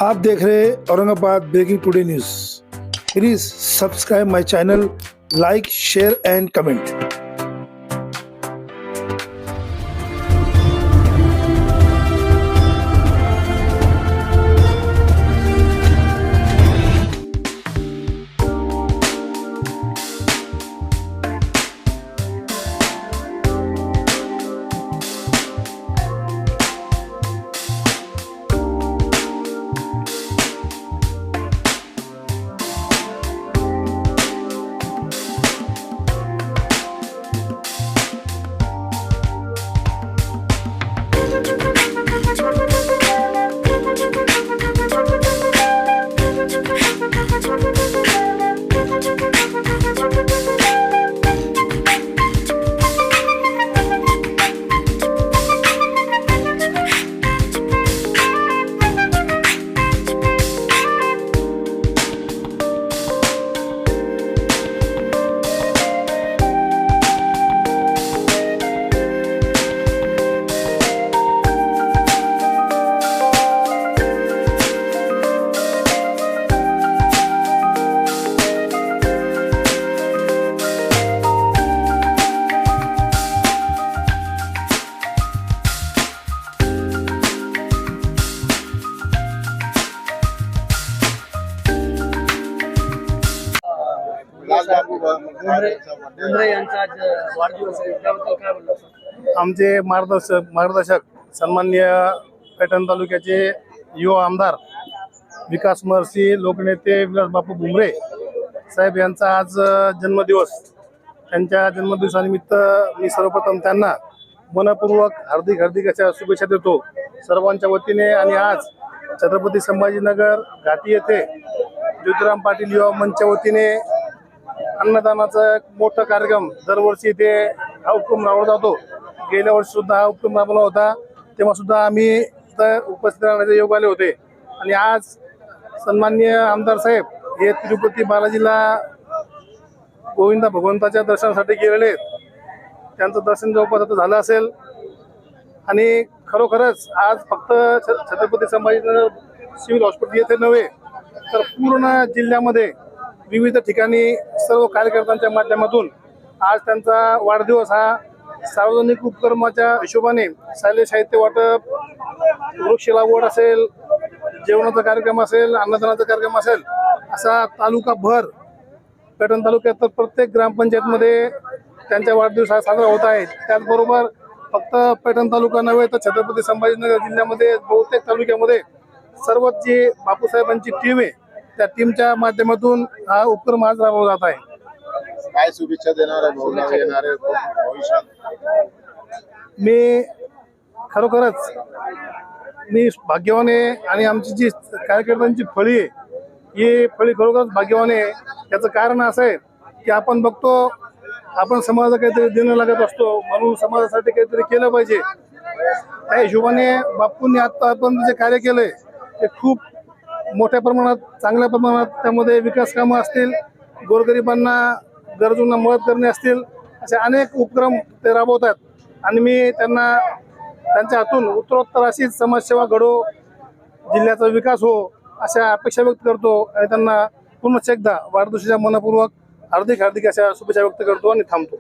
आप देख रहे हैं Aurangabad breaking today news. Please subscribe my channel, like, share and comment. Bhumre यांचा आज वाढदिवस आहे, त्याबद्दल काय बोलणार? आमचे मार्गदर्शक सन्माननीय पैठण तालुक्याचे युवा आमदार विकास महर्षी लोकनेते विलास बापू भुमरे साहेब यांचा आज जन्मदिवस। त्यांच्या जन्मदिवसानिमित्त मी सर्वप्रथम त्यांना मनपूर्वक हार्दिक अशा शुभेच्छा देतो सर्वांच्या वतीने। आणि आज छत्रपती संभाजीनगर घाटी येथे ज्योतिराम पाटील युवा मंचच्या वतीने अन्नदानाचा एक मोठा कार्यक्रम दरवर्षी इथे हा उपक्रम राबवला जातो। गेल्या वर्षी सुद्धा हा उपक्रम राबवला होता, तेव्हा सुद्धा आम्ही इथं उपस्थित राहण्याचे योग आले होते। आणि आज सन्माननीय आमदार साहेब हे तिरुपती बालाजीला गोविंदा भगवंताच्या दर्शनासाठी गेलेले आहेत। त्यांचं दर्शन जवळपास आता झालं असेल। आणि खरोखरच आज फक्त छत्रपती संभाजीनगर सिव्हिल हॉस्पिटल येथे नव्हे तर पूर्ण जिल्ह्यामध्ये विविध ठिकाणी सर्व कार्यकर्त्यांच्या माध्यमातून आज त्यांचा वाढदिवस हा सार्वजनिक उपक्रमाच्या हिशोबाने शालेय साहित्य वाटप, वृक्ष लागवड असेल, जेवणाचा कार्यक्रम असेल, अन्नदानाचा कार्यक्रम असेल, असा तालुकाभर पैठण तालुक्यात तर प्रत्येक ग्रामपंचायतमध्ये त्यांचा वाढदिवस हा साजरा होत आहे। त्याचबरोबर फक्त पैठण तालुका नव्हे तर छत्रपती संभाजीनगर जिल्ह्यामध्ये बहुतेक तालुक्यामध्ये सर्वच जी बापूसाहेबांची टीम आहे त्या टीमच्या माध्यमातून हा उपक्रम आज राबवला जात आहे। काय शुभेच्छा देणार येणारे भविष्यात? मी खरोखरच भाग्यवान आहे आणि आमची जी कार्यकर्त्यांची फळी आहे ही फळी खरोखरच भाग्यवान आहे। त्याचं कारण असं आहे की आपण बघतो आपण समाजाला काहीतरी देणं लागत असतो, म्हणून समाजासाठी काहीतरी केलं पाहिजे। त्या हिशोबाने बापूंनी आतापर्यंत जे कार्य केलंय ते खूप मोठ्या प्रमाणात, चांगल्या प्रमाणात त्यामध्ये विकास कामं असतील, गोरगरिबांना गरजूंना मदत करणे असतील, असे अनेक उपक्रम ते राबवतात। आणि मी त्यांना त्यांच्या हातून उत्तरोत्तर अशीच समाजसेवा घडो, जिल्ह्याचा विकास हो अशा अपेक्षा व्यक्त करतो। आणि त्यांना पुन्हा एकदा वाढदिवसाच्या मनपूर्वक हार्दिक अशा शुभेच्छा व्यक्त करतो आणि थांबतो।